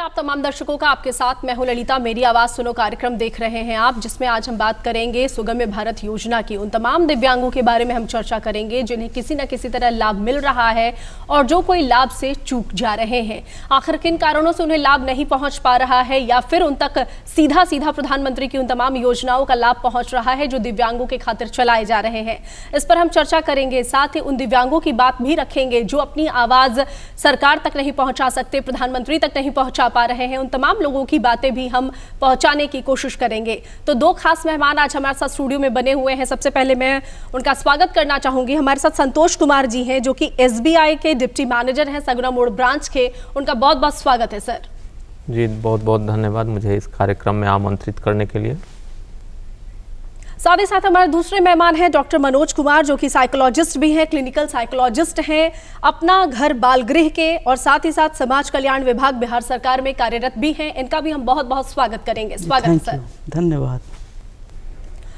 आप तमाम दर्शकों का आपके साथ मैं हूं ललिता। मेरी आवाज सुनो कार्यक्रम देख रहे हैं आप, जिसमें आज हम बात करेंगे सुगम्य भारत योजना की। उन तमाम दिव्यांगों के बारे में हम चर्चा करेंगे जिन्हें किसी न किसी तरह लाभ मिल रहा है और जो कोई लाभ से चूक जा रहे हैं। आखिर किन कारणों से उन्हें लाभ नहीं पहुंच पा रहा है या फिर उन तक सीधा सीधा प्रधानमंत्री की उन तमाम योजनाओं का लाभ पहुंच रहा है जो दिव्यांगों के खातिर चलाए जा रहे हैं। इस पर हम चर्चा करेंगे। साथ ही उन दिव्यांगों की बात भी रखेंगे जो अपनी आवाज सरकार तक नहीं पहुंचा सकते, प्रधानमंत्री तक नहीं पहुंचा पा रहे हैं। उन तमाम लोगों की बातें भी हम पहुंचाने की कोशिश करेंगे। तो दो खास मेहमान आज हमारे साथ स्टूडियो में बने हुए हैं। सबसे पहले मैं उनका स्वागत करना चाहूंगी। हमारे साथ संतोष कुमार जी हैं जो कि एसबीआई के डिप्टी मैनेजर हैं सगुना मोड़ ब्रांच के। उनका बहुत बहुत स्वागत है सर। जी बहुत बहुत धन्यवाद मुझे इस कार्यक्रम में आमंत्रित करने के लिए। साथ ही साथ हमारे दूसरे मेहमान हैं डॉक्टर मनोज कुमार जो कि साइकोलॉजिस्ट भी हैं, क्लिनिकल साइकोलॉजिस्ट हैं, अपना घर बाल गृह के, और साथ ही साथ समाज कल्याण विभाग बिहार सरकार में कार्यरत भी हैं। इनका भी हम बहुत बहुत स्वागत करेंगे। स्वागत सर। धन्यवाद।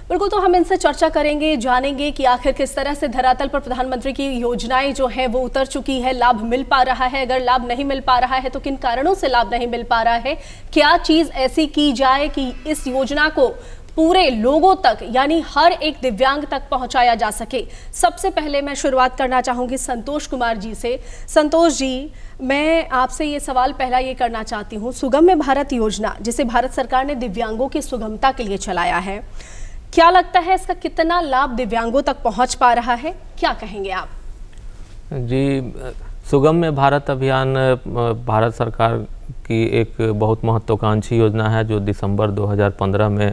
बिल्कुल, तो हम इनसे चर्चा करेंगे, जानेंगे कि आखिर किस तरह से धरातल पर प्रधानमंत्री की योजनाएं जो हैं वो उतर चुकी है, लाभ मिल पा रहा है, अगर लाभ नहीं मिल पा रहा है तो किन कारणों से लाभ नहीं मिल पा रहा है, क्या चीज ऐसी की जाए कि इस योजना को पूरे लोगों तक यानी हर एक दिव्यांग तक पहुंचाया जा सके। सबसे पहले मैं शुरुआत करना चाहूंगी संतोष कुमार जी से। संतोष जी, मैं आपसे ये सवाल पहला ये करना चाहती हूँ, सुगम्य भारत योजना जिसे भारत सरकार ने दिव्यांगों की सुगमता के लिए चलाया है, क्या लगता है इसका कितना लाभ दिव्यांगों तक पहुंच पा रहा है, क्या कहेंगे आप? जी, सुगम्य भारत अभियान भारत सरकार की एक बहुत महत्वाकांक्षी योजना है जो दिसंबर 2015 में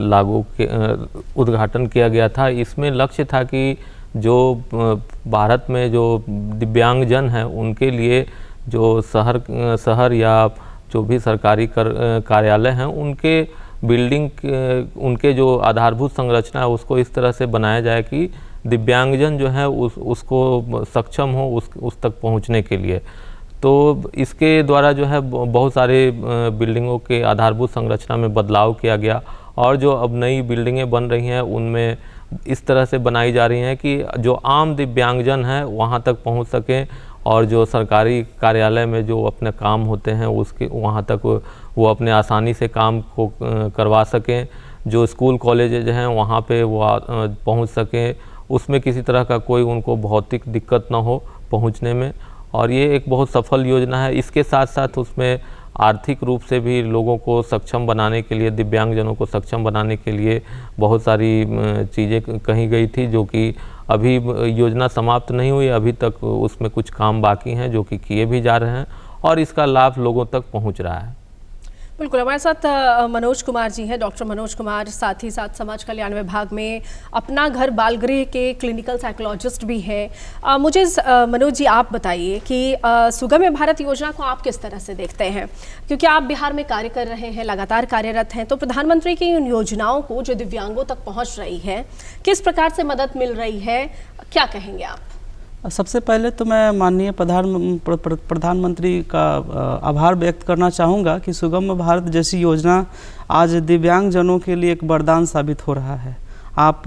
लागू उद्घाटन किया गया था। इसमें लक्ष्य था कि जो भारत में जो दिव्यांगजन हैं उनके लिए जो शहर या जो भी सरकारी कार्यालय हैं उनके बिल्डिंग उनके जो आधारभूत संरचना है उसको इस तरह से बनाया जाए कि दिव्यांगजन जो है उसको सक्षम हो उस तक पहुंचने के लिए। तो इसके द्वारा जो है बहुत सारे बिल्डिंगों के आधारभूत संरचना में बदलाव किया गया और जो अब नई बिल्डिंगें बन रही हैं उनमें इस तरह से बनाई जा रही हैं कि जो आम दिव्यांगजन हैं वहां तक पहुंच सकें और जो सरकारी कार्यालय में जो अपने काम होते हैं उसके वहां तक वो अपने आसानी से काम को करवा सकें। जो स्कूल कॉलेजेज हैं वहां पे वो पहुंच सकें, उसमें किसी तरह का कोई उनको भौतिक दिक्कत ना हो पहुंचने में। और ये एक बहुत सफल योजना है। इसके साथ साथ उसमें आर्थिक रूप से भी लोगों को सक्षम बनाने के लिए, दिव्यांगजनों को सक्षम बनाने के लिए बहुत सारी चीज़ें कही गई थी जो कि अभी योजना समाप्त नहीं हुई, अभी तक उसमें कुछ काम बाकी हैं जो कि किए भी जा रहे हैं और इसका लाभ लोगों तक पहुंच रहा है। बिल्कुल, हमारे साथ मनोज कुमार जी हैं, डॉक्टर मनोज कुमार, साथ ही साथ समाज कल्याण विभाग में अपना घर बाल गृह के क्लिनिकल साइकोलॉजिस्ट भी हैं। मुझे मनोज जी आप बताइए कि सुगम्य भारत योजना को आप किस तरह से देखते हैं, क्योंकि आप बिहार में कार्य कर रहे हैं, लगातार कार्यरत हैं, तो प्रधानमंत्री की उन योजनाओं को जो दिव्यांगों तक पहुँच रही है किस प्रकार से मदद मिल रही है, क्या कहेंगे आप? सबसे पहले तो मैं माननीय प्रधानमंत्री का आभार व्यक्त करना चाहूँगा कि सुगम्य भारत जैसी योजना आज दिव्यांगजनों के लिए एक वरदान साबित हो रहा है। आप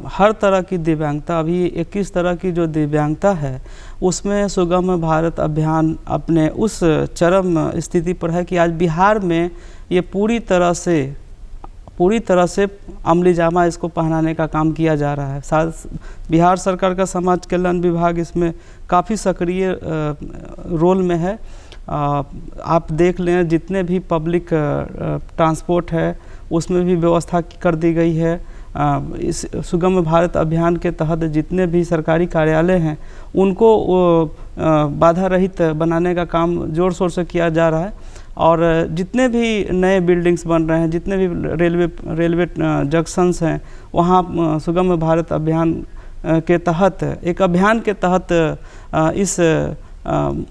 हर तरह की दिव्यांगता, अभी 21 तरह की जो दिव्यांगता है उसमें सुगम्य भारत अभियान अपने उस चरम स्थिति पर है कि आज बिहार में ये पूरी तरह से अमली जामा इसको पहनाने का काम किया जा रहा है। साथ बिहार सरकार का समाज कल्याण विभाग इसमें काफ़ी सक्रिय रोल में है। आप देख लें जितने भी पब्लिक ट्रांसपोर्ट है उसमें भी व्यवस्था कर दी गई है। इस सुगम्य भारत अभियान के तहत जितने भी सरकारी कार्यालय हैं उनको बाधा रहित बनाने का काम ज़ोर शोर से किया जा रहा है और जितने भी नए बिल्डिंग्स बन रहे हैं, जितने भी रेलवे जंक्शंस हैं, वहाँ सुगम्य भारत अभियान के तहत, एक अभियान के तहत इस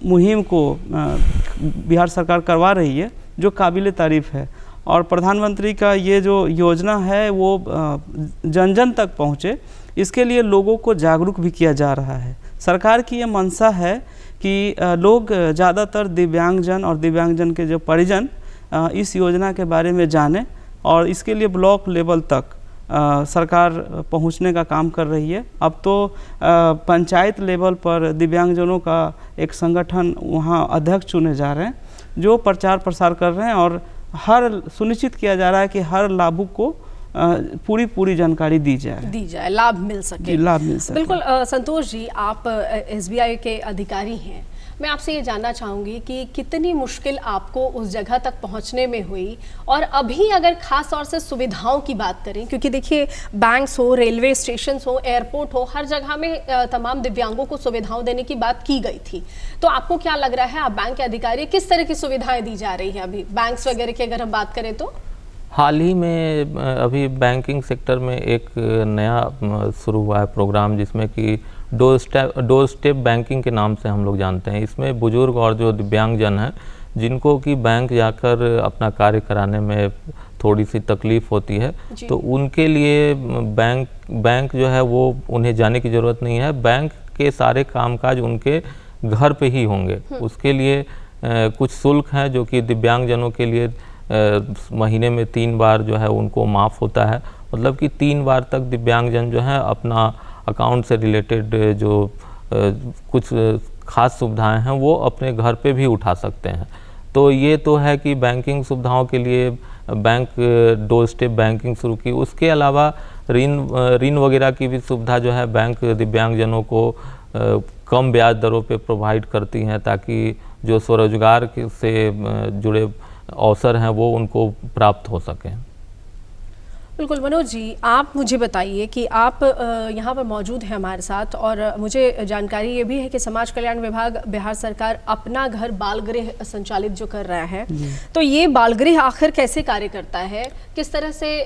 मुहिम को बिहार सरकार करवा रही है जो काबिल तारीफ़ है। और प्रधानमंत्री का ये जो योजना है वो जन जन तक पहुँचे, इसके लिए लोगों को जागरूक भी किया जा रहा है। सरकार की ये मंशा है कि लोग ज़्यादातर दिव्यांगजन और दिव्यांगजन के जो परिजन इस योजना के बारे में जानें और इसके लिए ब्लॉक लेवल तक सरकार पहुंचने का काम कर रही है। अब तो पंचायत लेवल पर दिव्यांगजनों का एक संगठन वहां अध्यक्ष चुने जा रहे हैं जो प्रचार प्रसार कर रहे हैं और हर सुनिश्चित किया जा रहा है कि हर लाभुक को पूरी जानकारी दी जाए, लाभ मिल सके। लाभ मिल सके। बिल्कुल। संतोष जी, आप SBI के अधिकारी हैं, मैं आपसे ये जानना चाहूँगी कि कितनी मुश्किल आपको उस जगह तक पहुँचने में हुई, और अभी अगर खास तौर से सुविधाओं की बात करें, क्योंकि देखिए बैंक्स हो, रेलवे स्टेशन हो, एयरपोर्ट हो, हर जगह में तमाम दिव्यांगों को सुविधाओं देने की बात की गई थी, तो आपको क्या लग रहा है, आप बैंक के अधिकारी, किस तरह की सुविधाएं दी जा रही हैं अभी बैंक्स वगैरह की अगर हम बात करें तो? हाल ही में अभी बैंकिंग सेक्टर में एक नया शुरू हुआ है प्रोग्राम, जिसमें कि डोर स्टेप बैंकिंग के नाम से हम लोग जानते हैं। इसमें बुजुर्ग और जो दिव्यांगजन हैं, जिनको कि बैंक जाकर अपना कार्य कराने में थोड़ी सी तकलीफ़ होती है, तो उनके लिए बैंक जो है वो उन्हें जाने की ज़रूरत नहीं है, बैंक के सारे कामकाज उनके घर पे ही होंगे। उसके लिए कुछ शुल्क हैं जो कि दिव्यांगजनों के लिए महीने में 3 बार जो है उनको माफ़ होता है, मतलब कि 3 बार तक दिव्यांगजन जो है अपना अकाउंट से रिलेटेड जो कुछ खास सुविधाएं हैं वो अपने घर पे भी उठा सकते हैं। तो ये तो है कि बैंकिंग सुविधाओं के लिए बैंक डोर स्टेप बैंकिंग शुरू की। उसके अलावा ऋण वगैरह की भी सुविधा जो है बैंक दिव्यांगजनों को कम ब्याज दरों पे प्रोवाइड करती हैं, ताकि जो स्वरोजगार से जुड़े अवसर हैं वो उनको प्राप्त हो सकें। बिल्कुल। मनोज जी, आप मुझे बताइए कि आप यहाँ पर मौजूद हैं हमारे साथ, और मुझे जानकारी ये भी है कि समाज कल्याण विभाग बिहार सरकार अपना घर बाल गृह संचालित जो कर रहा है, तो ये बाल गृह आखिर कैसे कार्य करता है, किस तरह से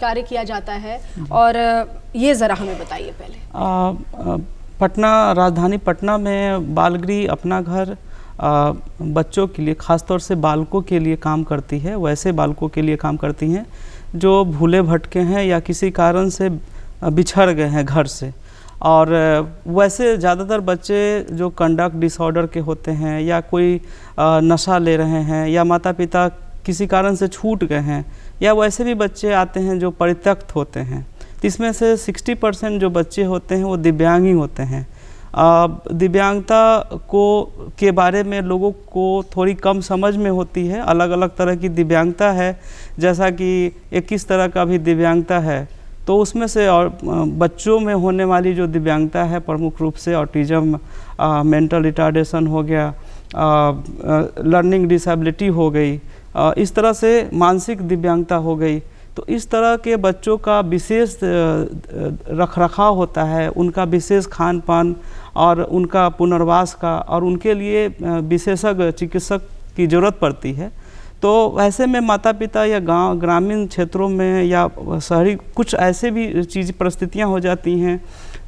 कार्य किया जाता है, और ये ज़रा हमें बताइए पहले। पटना, राजधानी पटना में बाल गृह अपना घर बच्चों के लिए, ख़ासतौर से बालकों के लिए काम करती है। वैसे बालकों के लिए काम करती हैं जो भूले भटके हैं या किसी कारण से बिछड़ गए हैं घर से, और वैसे ज़्यादातर बच्चे जो कंडक्ट डिसऑर्डर के होते हैं, या कोई नशा ले रहे हैं, या माता पिता किसी कारण से छूट गए हैं, या वैसे भी बच्चे आते हैं जो परित्यक्त होते हैं। इसमें से 60% जो बच्चे होते हैं वो दिव्यांग ही होते हैं। दिव्यांगता के बारे में लोगों को थोड़ी कम समझ में होती है। अलग अलग तरह की दिव्यांगता है, जैसा कि 21 तरह का भी दिव्यांगता है, तो उसमें से और बच्चों में होने वाली जो दिव्यांगता है प्रमुख रूप से ऑटिज़म, मेंटल रिटार्डेशन हो गया, लर्निंग डिसेबिलिटी हो गई, इस तरह से मानसिक दिव्यांगता हो गई। तो इस तरह के बच्चों का विशेष रखरखाव होता है, उनका विशेष खान पान और उनका पुनर्वास का, और उनके लिए विशेषज्ञ चिकित्सक की ज़रूरत पड़ती है। तो ऐसे में माता पिता या ग्रामीण क्षेत्रों में या शहरी कुछ ऐसे भी परिस्थितियां हो जाती हैं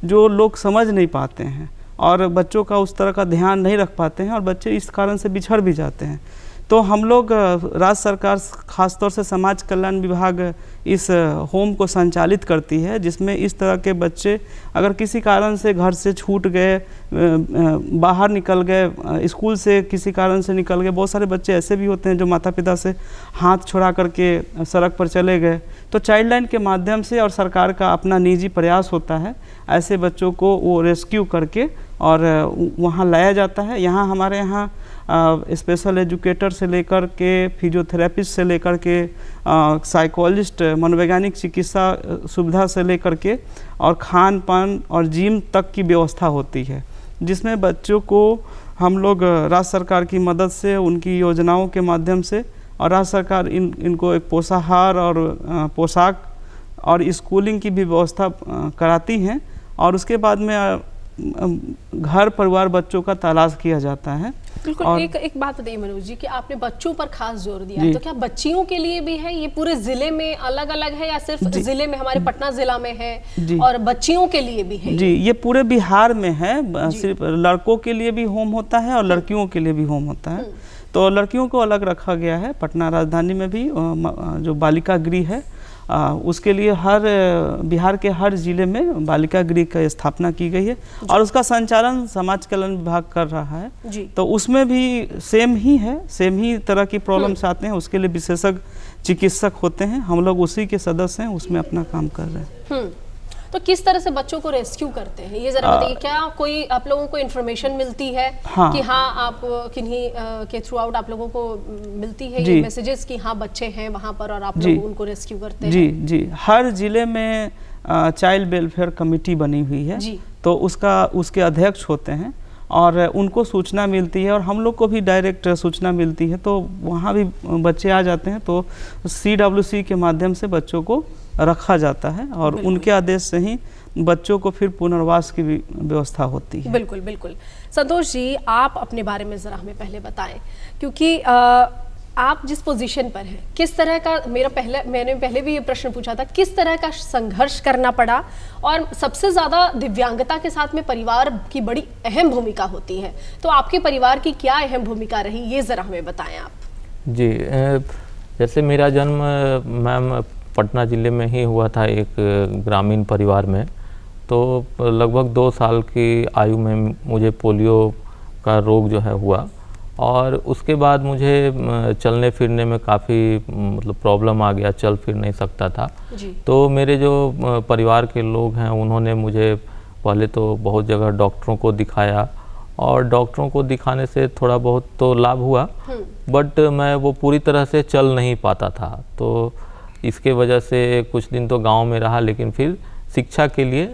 जो लोग समझ नहीं पाते हैं, और बच्चों का उस तरह का ध्यान नहीं रख पाते हैं, और बच्चे इस कारण से बिछड़ भी जाते हैं। तो हम लोग राज्य सरकार, ख़ासतौर से समाज कल्याण विभाग इस होम को संचालित करती है, जिसमें इस तरह के बच्चे अगर किसी कारण से घर से छूट गए, बाहर निकल गए, स्कूल से किसी कारण से निकल गए, बहुत सारे बच्चे ऐसे भी होते हैं जो माता पिता से हाथ छुड़ा करके सड़क पर चले गए, तो चाइल्ड लाइन के माध्यम से और सरकार का अपना निजी प्रयास होता है, ऐसे बच्चों को वो रेस्क्यू करके और वहाँ लाया जाता है। यहाँ हमारे यहाँ स्पेशल एजुकेटर से लेकर के, फिजियोथेरेपिस्ट से लेकर के, साइकोलॉजिस्ट, मनोवैज्ञानिक चिकित्सा सुविधा से लेकर के, और खान पान और जिम तक की व्यवस्था होती है, जिसमें बच्चों को हम लोग राज्य सरकार की मदद से, उनकी योजनाओं के माध्यम से, और राज्य सरकार इनको एक पोषाहार और पोशाक और स्कूलिंग की भी व्यवस्था कराती हैं, और उसके बाद में घर परिवार बच्चों का तलाश किया जाता है। बिल्कुल। और एक बात बताइए मनोज जी कि आपने बच्चों पर खास जोर दिया, तो क्या बच्चियों के लिए भी है, ये पूरे जिले में अलग अलग है या सिर्फ जिले में, हमारे पटना जिला में है, और बच्चियों के लिए भी है? जी, ये पूरे बिहार में है। सिर्फ लड़कों के लिए भी होम होता है और लड़कियों के लिए भी होम होता है। तो लड़कियों को अलग रखा गया है। पटना राजधानी में भी जो बालिका गृह है, उसके लिए बिहार के हर जिले में बालिका गृह की स्थापना की गई है, और उसका संचालन समाज कल्याण विभाग कर रहा है। तो उसमें भी सेम ही तरह की प्रॉब्लम्स आते हैं, उसके लिए विशेषज्ञ चिकित्सक होते हैं, हम लोग उसी के सदस्य हैं, उसमें अपना काम कर रहे हैं। तो किस तरह से बच्चों को रेस्क्यू करते हैं, ये जरा बताइए। क्या कोई आप लोगों को इन्फॉर्मेशन मिलती है कि हाँ आप किन्हीं के थ्रू आउट आप लोगों को मिलती है ये मैसेजेस कि हाँ बच्चे हैं वहाँ पर और आप लोग उनको रेस्क्यू करते हैं? जी, हर जिले में चाइल्ड वेलफेयर कमेटी बनी हुई है, तो उसके अध्यक्ष होते हैं और उनको सूचना मिलती है और हम लोग को भी डायरेक्ट सूचना मिलती है, तो वहाँ भी बच्चे आ जाते हैं, तो CWC के माध्यम से बच्चों को रखा जाता है और उनके आदेश से ही बच्चों को फिर पुनर्वास की व्यवस्था होती है। बिल्कुल बिल्कुल। संतोष जी, आप अपने बारे में ज़रा हमें पहले बताएं, क्योंकि आप जिस पोजीशन पर हैं, किस तरह का मैंने पहले भी ये प्रश्न पूछा था, किस तरह का संघर्ष करना पड़ा, और सबसे ज़्यादा दिव्यांगता के साथ में परिवार की बड़ी अहम भूमिका होती है, तो आपके परिवार की क्या अहम भूमिका रही, ये ज़रा हमें बताएं आप। जी, जैसे मेरा जन्म मैम पटना ज़िले में ही हुआ था, एक ग्रामीण परिवार में, तो लगभग 2 साल की आयु में मुझे पोलियो का रोग जो है हुआ और उसके बाद मुझे चलने फिरने में काफ़ी मतलब प्रॉब्लम आ गया, चल फिर नहीं सकता था। तो मेरे जो परिवार के लोग हैं उन्होंने मुझे पहले तो बहुत जगह डॉक्टरों को दिखाया और डॉक्टरों को दिखाने से थोड़ा बहुत तो लाभ हुआ, बट मैं वो पूरी तरह से चल नहीं पाता था। तो इसके वजह से कुछ दिन तो गांव में रहा, लेकिन फिर शिक्षा के लिए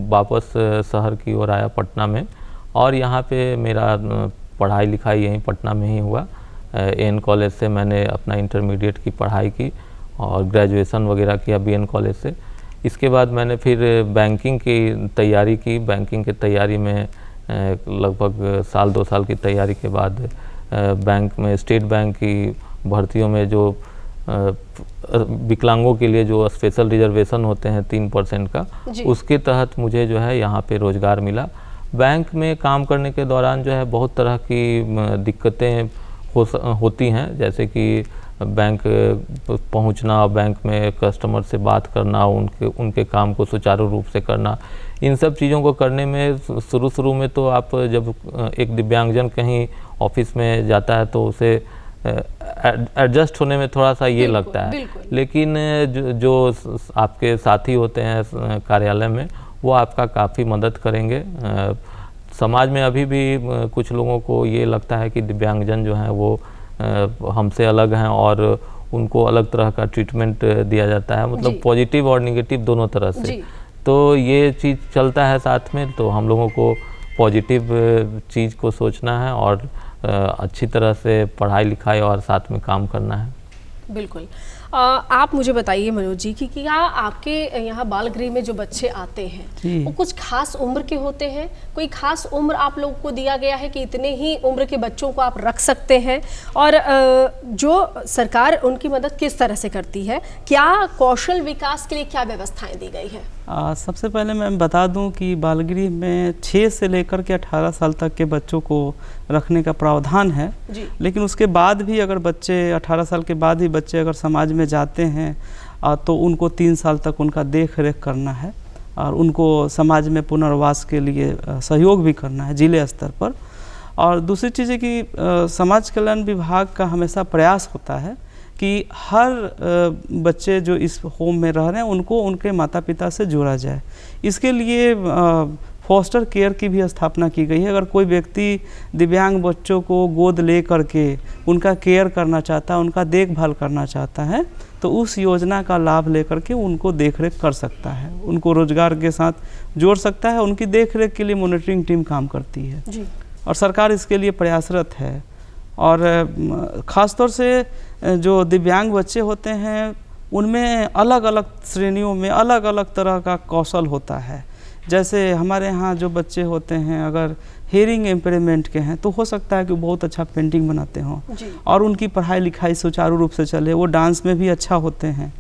वापस शहर की ओर आया पटना में, और यहाँ पे मेरा पढ़ाई लिखाई यहीं पटना में ही हुआ। AN कॉलेज से मैंने अपना इंटरमीडिएट की पढ़ाई की और ग्रेजुएशन वगैरह किया BN कॉलेज से। इसके बाद मैंने फिर बैंकिंग की तैयारी की। बैंकिंग की तैयारी में लगभग 1-2 साल की तैयारी के बाद बैंक में, स्टेट बैंक की भर्तियों में जो विकलांगों के लिए जो स्पेशल रिजर्वेशन होते हैं 3% का, उसके तहत मुझे जो है यहाँ पे रोज़गार मिला। बैंक में काम करने के दौरान जो है बहुत तरह की दिक्कतें होती हैं, जैसे कि बैंक पहुंचना, बैंक में कस्टमर से बात करना, उनके काम को सुचारू रूप से करना, इन सब चीज़ों को करने में शुरू में तो आप जब एक दिव्यांगजन कहीं ऑफिस में जाता है तो उसे एडजस्ट होने में थोड़ा सा ये लगता है, लेकिन जो आपके साथी होते हैं कार्यालय में वो आपका काफ़ी मदद करेंगे। समाज में अभी भी कुछ लोगों को ये लगता है कि दिव्यांगजन जो हैं वो हमसे अलग हैं और उनको अलग तरह का ट्रीटमेंट दिया जाता है, मतलब पॉजिटिव और नेगेटिव दोनों तरह से। तो ये चीज़ चलता है साथ में, तो हम लोगों को पॉजिटिव चीज़ को सोचना है और अच्छी तरह से पढ़ाई लिखाई और साथ में काम करना है। बिल्कुल। आप मुझे बताइए मनोज जी कि क्या आपके यहाँ बाल गृह में जो बच्चे आते हैं वो कुछ खास उम्र के होते हैं? कोई खास उम्र आप लोगों को दिया गया है कि इतने ही उम्र के बच्चों को आप रख सकते हैं? और जो सरकार उनकी मदद किस तरह से करती है? क्या कौशल विकास के लिए क्या व्यवस्थाएं दी गई है? सबसे पहले मैं बता दूं कि बाल गृह में 6 से लेकर के 18 साल तक के बच्चों को रखने का प्रावधान है, लेकिन उसके बाद भी अगर बच्चे 18 साल के बाद भी बच्चे अगर समाज में जाते हैं तो उनको 3 साल तक उनका देख रेख करना है और उनको समाज में पुनर्वास के लिए सहयोग भी करना है जिले स्तर पर। और दूसरी चीज़ है कि समाज कल्याण विभाग का हमेशा प्रयास होता है कि हर बच्चे जो इस होम में रह रहे हैं उनको उनके माता पिता से जोड़ा जाए। इसके लिए फॉस्टर केयर की भी स्थापना की गई है। अगर कोई व्यक्ति दिव्यांग बच्चों को गोद ले करके उनका केयर करना चाहता है, उनका देखभाल करना चाहता है, तो उस योजना का लाभ लेकर के उनको देखरेख कर सकता है, उनको रोजगार के साथ जोड़ सकता है। उनकी देखरेख के लिए मॉनिटरिंग टीम काम करती है जी। और सरकार इसके लिए प्रयासरत है। और ख़ासतौर से जो दिव्यांग बच्चे होते हैं उनमें अलग अलग श्रेणियों में अलग अलग तरह का कौशल होता है। जैसे हमारे यहाँ जो बच्चे होते हैं अगर हेयरिंग इम्पेयरमेंट के हैं तो हो सकता है कि वो बहुत अच्छा पेंटिंग बनाते हों और उनकी पढ़ाई लिखाई सुचारू रूप से चले, वो डांस में भी अच्छा होते हैं।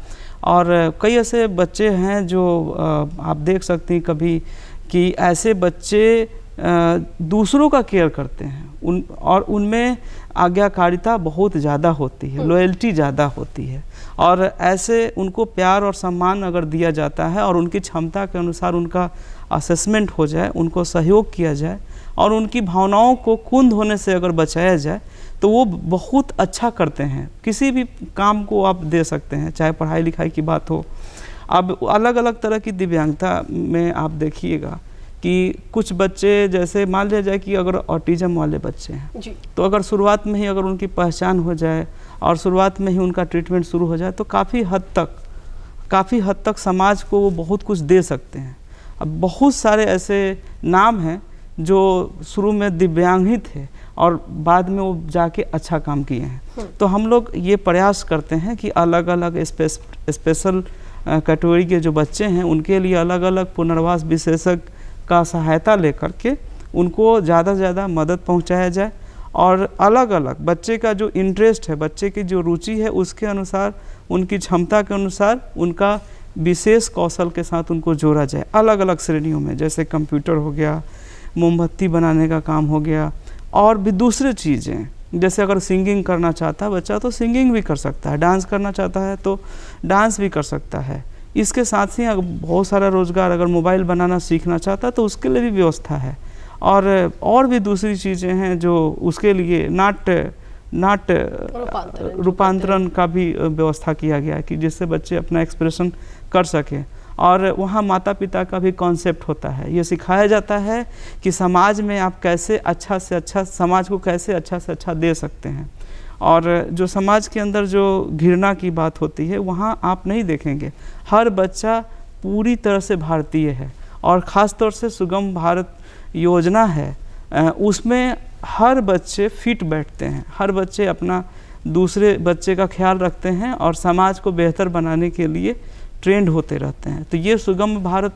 और कई ऐसे बच्चे हैं जो आप देख सकती हैं कभी कि ऐसे बच्चे दूसरों का केयर करते हैं और उनमें आज्ञाकारिता बहुत ज़्यादा होती है, लॉयल्टी ज़्यादा होती है। और ऐसे उनको प्यार और सम्मान अगर दिया जाता है और उनकी क्षमता के अनुसार उनका असेसमेंट हो जाए, उनको सहयोग किया जाए और उनकी भावनाओं को कुंद होने से अगर बचाया जाए तो वो बहुत अच्छा करते हैं। किसी भी काम को आप दे सकते हैं, चाहे पढ़ाई लिखाई की बात हो। अब अलग अलग तरह की दिव्यांगता में आप देखिएगा कि कुछ बच्चे, जैसे मान लिया जाए कि अगर ऑटिज़म वाले बच्चे हैं जी। तो अगर शुरुआत में ही अगर उनकी पहचान हो जाए और शुरुआत में ही उनका ट्रीटमेंट शुरू हो जाए तो काफ़ी हद तक समाज को वो बहुत कुछ दे सकते हैं। अब बहुत सारे ऐसे नाम हैं जो शुरू में दिव्यांग ही थे और बाद में वो जाके अच्छा काम किए हैं। तो हम लोग ये प्रयास करते हैं कि अलग अलग स्पेशल कैटेगरी के जो बच्चे हैं उनके लिए अलग अलग पुनर्वास विशेषज्ञ का सहायता लेकर के उनको ज़्यादा से ज़्यादा मदद पहुंचाया जाए और अलग अलग बच्चे का जो इंटरेस्ट है, बच्चे की जो रुचि है, उसके अनुसार, उनकी क्षमता के अनुसार उनका विशेष कौशल के साथ उनको जोड़ा जाए अलग अलग श्रेणियों में, जैसे कंप्यूटर हो गया, मोमबत्ती बनाने का काम हो गया और भी दूसरी चीज़ें। जैसे अगर सिंगिंग करना चाहता है बच्चा तो सिंगिंग भी कर सकता है, डांस करना चाहता है तो डांस भी कर सकता है। इसके साथ ही अगर बहुत सारा रोज़गार, अगर मोबाइल बनाना सीखना चाहता है तो उसके लिए भी व्यवस्था है और भी दूसरी चीज़ें हैं जो उसके लिए नाट्य रूपांतरण का भी व्यवस्था किया गया है कि जिससे बच्चे अपना एक्सप्रेशन कर सकें। और वहाँ माता पिता का भी कॉन्सेप्ट होता है, ये सिखाया जाता है कि समाज में आप कैसे अच्छा से अच्छा, समाज को कैसे अच्छा से अच्छा दे सकते हैं। और जो समाज के अंदर जो घृणा की बात होती है वहाँ आप नहीं देखेंगे। हर बच्चा पूरी तरह से भारतीय है और ख़ास तौर से सुगम भारत योजना है, उसमें हर बच्चे फिट बैठते हैं, हर बच्चे अपना दूसरे बच्चे का ख्याल रखते हैं और समाज को बेहतर बनाने के लिए ट्रेंड होते रहते हैं। तो ये सुगम भारत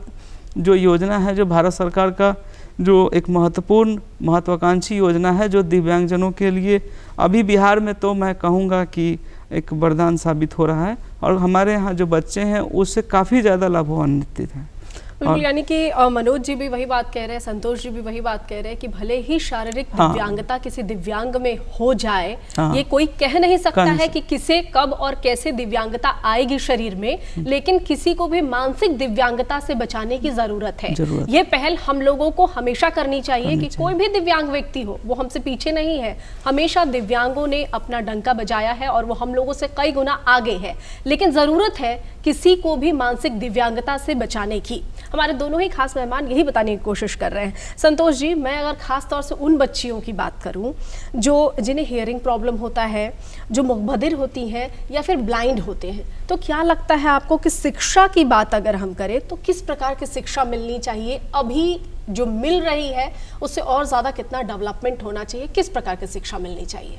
जो योजना है, जो भारत सरकार का जो एक महत्वाकांक्षी योजना है, जो दिव्यांगजनों के लिए अभी बिहार में तो मैं कहूँगा कि एक वरदान साबित हो रहा है और हमारे यहाँ जो बच्चे हैं उससे काफ़ी ज़्यादा लाभान्वित हैं। बिल्कुल, यानी कि मनोज जी भी वही बात कह रहे हैं, संतोष जी भी वही बात कह रहे हैं कि भले ही शारीरिक दिव्यांगता किसी दिव्यांग में हो जाए, ये कोई कह नहीं सकता है कि किसे कब और कैसे दिव्यांगता आएगी शरीर में, लेकिन किसी को भी मानसिक दिव्यांगता से बचाने की जरूरत है। ये पहल हम लोगों को हमेशा करनी चाहिए कि कोई भी दिव्यांग व्यक्ति हो, वो हमसे पीछे नहीं है। हमेशा दिव्यांगों ने अपना डंका बजाया है और वो हम लोगों से कई गुना आगे है, लेकिन जरूरत है किसी को भी मानसिक दिव्यांगता से बचाने की। हमारे दोनों ही खास मेहमान यही बताने की कोशिश कर रहे हैं। संतोष जी, मैं अगर खास तौर से उन बच्चियों की बात करूं जो जिन्हें हियरिंग प्रॉब्लम होता है, जो मुखबधिर होती हैं या फिर ब्लाइंड होते हैं, तो क्या लगता है आपको कि शिक्षा की बात अगर हम करें तो किस प्रकार की शिक्षा मिलनी चाहिए? अभी जो मिल रही है उससे और ज़्यादा कितना डेवलपमेंट होना चाहिए? किस प्रकार की शिक्षा मिलनी चाहिए?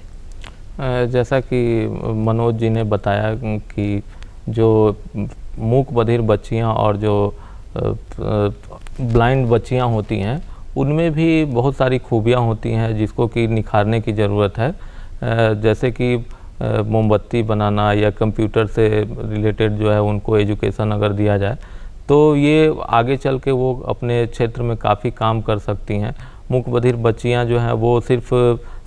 जैसा कि मनोज जी ने बताया कि जो मूक बधिर बच्चियाँ और जो ब्लाइंड बच्चियाँ होती हैं उनमें भी बहुत सारी खूबियाँ होती हैं जिसको कि निखारने की ज़रूरत है। जैसे कि मोमबत्ती बनाना या कंप्यूटर से रिलेटेड जो है उनको एजुकेशन अगर दिया जाए तो ये आगे चल के वो अपने क्षेत्र में काफ़ी काम कर सकती हैं। मूक बधिर बच्चियाँ जो हैं वो सिर्फ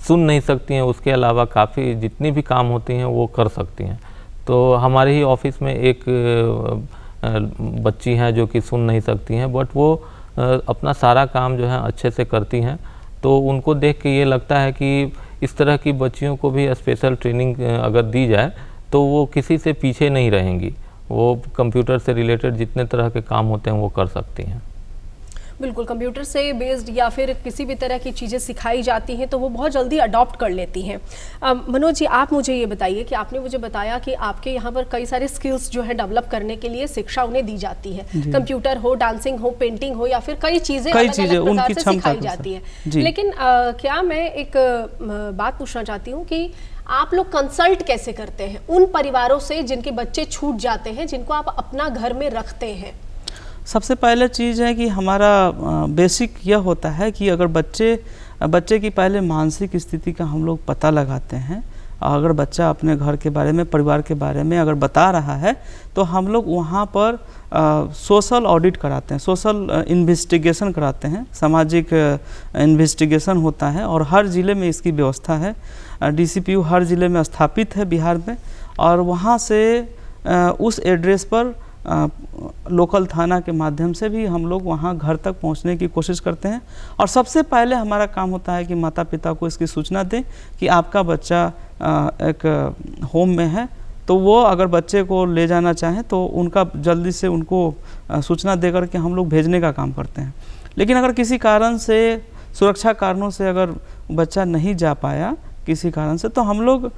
सुन नहीं सकती हैं, उसके अलावा काफ़ी जितनी भी काम होती हैं वो कर सकती हैं। तो हमारे ही ऑफिस में एक बच्ची हैं जो कि सुन नहीं सकती हैं, बट वो अपना सारा काम जो है अच्छे से करती हैं। तो उनको देख के ये लगता है कि इस तरह की बच्चियों को भी स्पेशल ट्रेनिंग अगर दी जाए तो वो किसी से पीछे नहीं रहेंगी, वो कंप्यूटर से रिलेटेड जितने तरह के काम होते हैं वो कर सकती हैं। बिल्कुल, कंप्यूटर से बेस्ड या फिर किसी भी तरह की चीज़ें सिखाई जाती हैं तो वो बहुत जल्दी अडॉप्ट कर लेती हैं। मनोज जी, आप मुझे ये बताइए कि आपने मुझे बताया कि आपके यहाँ पर कई सारे स्किल्स जो है डेवलप करने के लिए शिक्षा उन्हें दी जाती है, कंप्यूटर हो, डांसिंग हो, पेंटिंग हो या फिर कई चीज़ें अलग-अलग प्रकार से सिखाई जाती है। लेकिन क्या मैं एक बात पूछना चाहती हूँ कि आप लोग कंसल्ट कैसे करते हैं उन परिवारों से जिनके बच्चे छूट जाते हैं, जिनको आप अपना घर में रखते हैं? सबसे पहले चीज़ है कि हमारा बेसिक यह होता है कि अगर बच्चे की पहले मानसिक स्थिति का हम लोग पता लगाते हैं। अगर बच्चा अपने घर के बारे में, परिवार के बारे में अगर बता रहा है तो हम लोग वहाँ पर सोशल ऑडिट कराते हैं, सोशल इन्वेस्टिगेशन कराते हैं, सामाजिक इन्वेस्टिगेशन होता है और हर ज़िले में इसकी व्यवस्था है। DCPU हर ज़िले में स्थापित है बिहार में और वहाँ से उस एड्रेस पर लोकल थाना के माध्यम से भी हम लोग वहाँ घर तक पहुँचने की कोशिश करते हैं। और सबसे पहले हमारा काम होता है कि माता पिता को इसकी सूचना दें कि आपका बच्चा एक होम में है, तो वो अगर बच्चे को ले जाना चाहें तो उनका जल्दी से उनको सूचना देकर के हम लोग भेजने का काम करते हैं। लेकिन अगर किसी कारण से, सुरक्षा कारणों से अगर बच्चा नहीं जा पाया किसी कारण से, तो हम लोग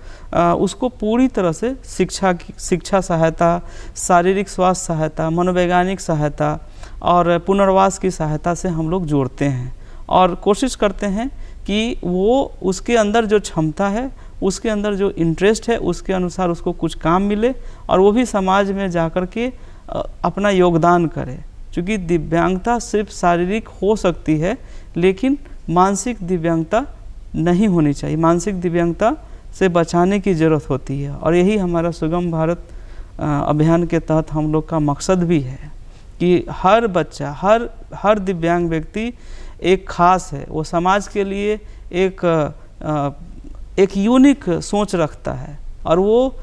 उसको पूरी तरह से शिक्षा सहायता, शारीरिक स्वास्थ्य सहायता, मनोवैज्ञानिक सहायता और पुनर्वास की सहायता से हम लोग जोड़ते हैं और कोशिश करते हैं कि वो उसके अंदर जो क्षमता है, उसके अंदर जो इंटरेस्ट है, उसके अनुसार उसको कुछ काम मिले और वो भी समाज में जाकर के अपना योगदान करे। क्योंकि दिव्यांगता सिर्फ शारीरिक हो सकती है, लेकिन मानसिक दिव्यांगता नहीं होनी चाहिए। मानसिक दिव्यांगता से बचाने की ज़रूरत होती है और यही हमारा सुगम भारत अभियान के तहत हम लोग का मकसद भी है कि हर बच्चा, हर दिव्यांग व्यक्ति एक खास है, वो समाज के लिए एक यूनिक सोच रखता है और वो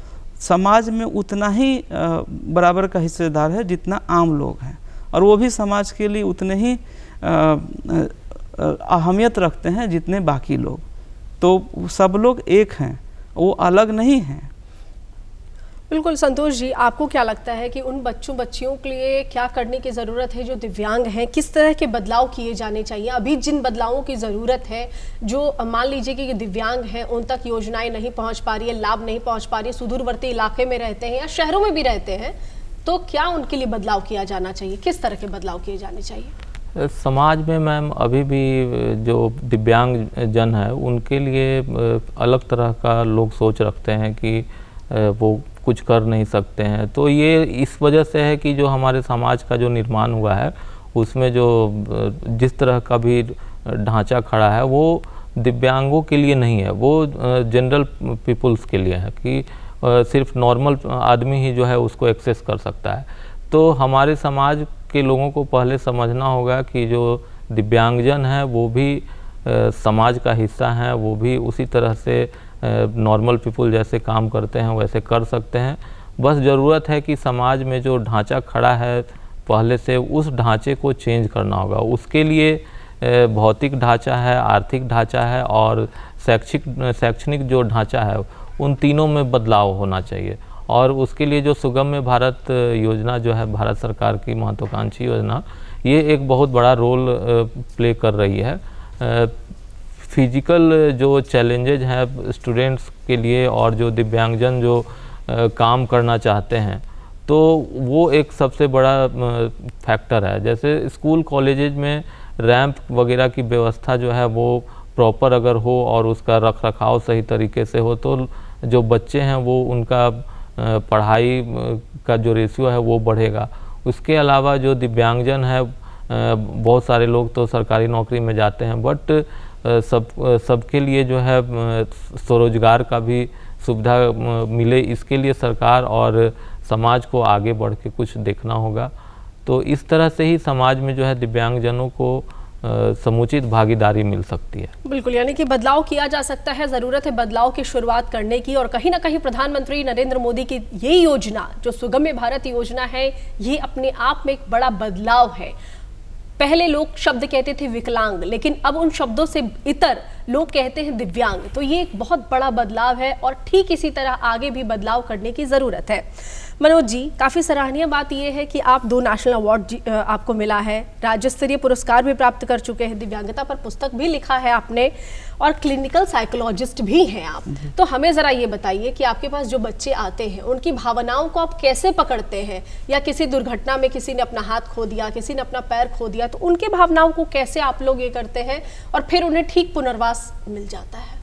समाज में उतना ही बराबर का हिस्सेदार है जितना आम लोग हैं, और वो भी समाज के लिए उतने ही अहमियत रखते हैं जितने बाकी लोग। तो सब लोग एक हैं, वो अलग नहीं हैं। बिल्कुल संतोष जी, आपको क्या लगता है कि उन बच्चियों के लिए क्या करने की ज़रूरत है जो दिव्यांग हैं? किस तरह के बदलाव किए जाने चाहिए? अभी जिन बदलावों की ज़रूरत है, जो मान लीजिए कि दिव्यांग हैं उन तक योजनाएं नहीं पहुंच पा रही है, लाभ नहीं पहुंच पा रही है, सुदूरवर्ती इलाके में रहते हैं या शहरों में भी रहते हैं, तो क्या उनके लिए बदलाव किया जाना चाहिए? किस तरह के बदलाव किए जाने चाहिए? समाज में मैम अभी भी जो दिव्यांग जन है उनके लिए अलग तरह का लोग सोच रखते हैं कि वो कुछ कर नहीं सकते हैं। तो ये इस वजह से है कि जो हमारे समाज का जो निर्माण हुआ है उसमें जो जिस तरह का भी ढांचा खड़ा है वो दिव्यांगों के लिए नहीं है, वो जनरल पीपल्स के लिए है कि सिर्फ नॉर्मल आदमी ही जो है उसको एक्सेस कर सकता है। तो हमारे समाज के लोगों को पहले समझना होगा कि जो दिव्यांगजन है वो भी समाज का हिस्सा हैं, वो भी उसी तरह से नॉर्मल पीपल जैसे काम करते हैं वैसे कर सकते हैं। बस ज़रूरत है कि समाज में जो ढांचा खड़ा है पहले से, उस ढांचे को चेंज करना होगा। उसके लिए भौतिक ढांचा है, आर्थिक ढांचा है और शैक्षणिक जो ढांचा है, उन तीनों में बदलाव होना चाहिए। और उसके लिए जो सुगम्य भारत योजना जो है भारत सरकार की महत्वाकांक्षी योजना, ये एक बहुत बड़ा रोल प्ले कर रही है। फिजिकल जो चैलेंजेज हैं स्टूडेंट्स के लिए और जो दिव्यांगजन जो काम करना चाहते हैं, तो वो एक सबसे बड़ा फैक्टर है। जैसे स्कूल कॉलेजेज में रैंप वगैरह की व्यवस्था जो है वो प्रॉपर अगर हो और उसका रख रखाव सही तरीके से हो, तो जो बच्चे हैं वो उनका पढ़ाई का जो रेशियो है वो बढ़ेगा। उसके अलावा जो दिव्यांगजन है, बहुत सारे लोग तो सरकारी नौकरी में जाते हैं, बट सबके लिए जो है स्वरोजगार का भी सुविधा मिले, इसके लिए सरकार और समाज को आगे बढ़ के कुछ देखना होगा। तो इस तरह से ही समाज में जो है दिव्यांगजनों को समुचित भागीदारी मिल सकती है। बिल्कुल, यानी कि बदलाव किया जा सकता है, ज़रूरत है बदलाव की शुरुआत करने की। और कहीं ना कहीं प्रधानमंत्री नरेंद्र मोदी की ये योजना जो सुगम्य भारत योजना है, ये अपने आप में एक बड़ा बदलाव है। पहले लोग शब्द कहते थे विकलांग, लेकिन अब उन शब्दों से इतर लोग कहते हैं दिव्यांग। तो ये एक बहुत बड़ा बदलाव है और ठीक इसी तरह आगे भी बदलाव करने की ज़रूरत है। मनोज जी, काफ़ी सराहनीय बात यह है कि आप 2 नेशनल अवार्ड आपको मिला है, राज्य स्तरीय पुरस्कार भी प्राप्त कर चुके हैं, दिव्यांगता पर पुस्तक भी लिखा है आपने और क्लिनिकल साइकोलॉजिस्ट भी हैं आप। तो हमें ज़रा ये बताइए कि आपके पास जो बच्चे आते हैं उनकी भावनाओं को आप कैसे पकड़ते हैं? या किसी दुर्घटना में किसी ने अपना हाथ खो दिया, किसी ने अपना पैर खो दिया, तो उनके भावनाओं को कैसे आप लोग ये करते हैं और फिर उन्हें ठीक पुनर्वास मिल जाता है?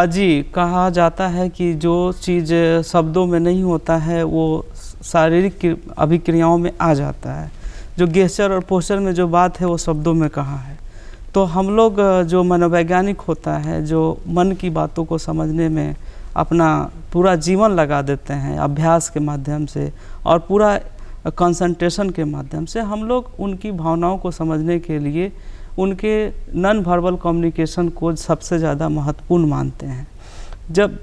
जी, कहा जाता है कि जो चीज़ शब्दों में नहीं होता है वो शारीरिक अभिक्रियाओं में आ जाता है। जो गेस्चर और पोस्चर में जो बात है वो शब्दों में कहाँ है। तो हम लोग जो मनोवैज्ञानिक होता है, जो मन की बातों को समझने में अपना पूरा जीवन लगा देते हैं अभ्यास के माध्यम से और पूरा कंसंट्रेशन के माध्यम से, हम लोग उनकी भावनाओं को समझने के लिए उनके नॉन वर्बल कम्युनिकेशन को सबसे ज़्यादा महत्वपूर्ण मानते हैं। जब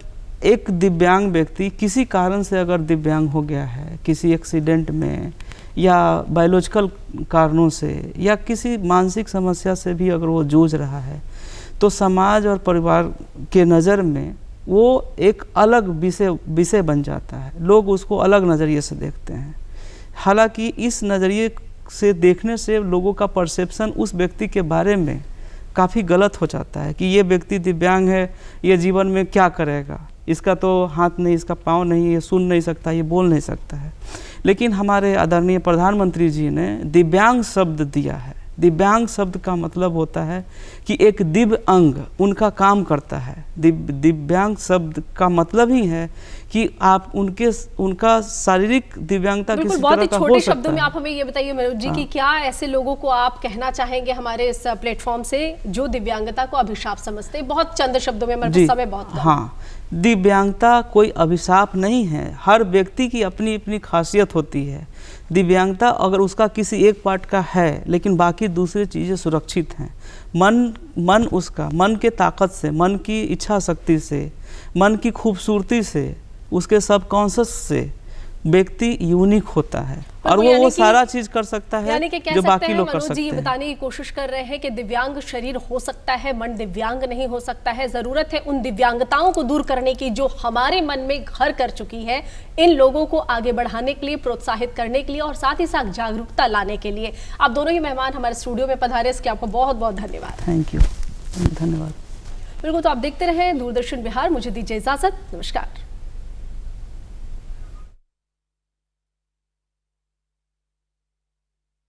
एक दिव्यांग व्यक्ति किसी कारण से अगर दिव्यांग हो गया है, किसी एक्सीडेंट में या बायोलॉजिकल कारणों से या किसी मानसिक समस्या से भी अगर वो जूझ रहा है, तो समाज और परिवार के नज़र में वो एक अलग विषय बन जाता है, लोग उसको अलग नज़रिए से देखते हैं। हालांकि इस नज़रिए से देखने से लोगों का परसेप्शन उस व्यक्ति के बारे में काफ़ी गलत हो जाता है कि ये व्यक्ति दिव्यांग है, ये जीवन में क्या करेगा, इसका तो हाथ नहीं, इसका पाँव नहीं, ये सुन नहीं सकता, ये बोल नहीं सकता है। लेकिन हमारे आदरणीय प्रधानमंत्री जी ने दिव्यांग शब्द दिया है। दिव्यांग शब्द का मतलब होता है कि एक दिव्य अंग उनका काम करता है। दिव्यांग शब्द का मतलब ही है कि आप उनका शारीरिक दिव्यांगता किसी बहुत तरह ही का हो छोटे सकता शब्दों में है। आप हमें ये बताइए मनोज जी कि क्या ऐसे लोगों को आप कहना चाहेंगे हमारे इस प्लेटफॉर्म से जो दिव्यांगता को अभिशाप समझते हैं? बहुत चंद शब्दों में, हमारे समय बहुत कम। हाँ, दिव्यांगता कोई अभिशाप नहीं है। हर व्यक्ति की अपनी अपनी खासियत होती है। दिव्यांगता अगर उसका किसी एक पार्ट का है लेकिन बाकी दूसरी चीज़ें सुरक्षित हैं, मन उसका मन के ताकत से, मन की इच्छा शक्ति से, मन की खूबसूरती से, उसके सबकॉन्शियस से व्यक्ति यूनिक होता है और वो सारा चीज कर सकता है जो बाकी लोग कर सकते हैं। ये बताने की कोशिश कर रहे हैं कि दिव्यांग शरीर हो सकता है, मन दिव्यांग नहीं हो सकता है। जरूरत है उन दिव्यांगताओं को दूर करने की जो हमारे मन में घर कर चुकी है, इन लोगों को आगे बढ़ाने के लिए, प्रोत्साहित करने के लिए और साथ ही साथ जागरूकता लाने के लिए। आप दोनों ही मेहमान हमारे स्टूडियो में पधारे, इसके आपको बहुत बहुत धन्यवाद। थैंक यू, धन्यवाद। बिल्कुल, तो आप देखते रहे दूरदर्शन बिहार। मुझे दीजिए इजाजत, नमस्कार।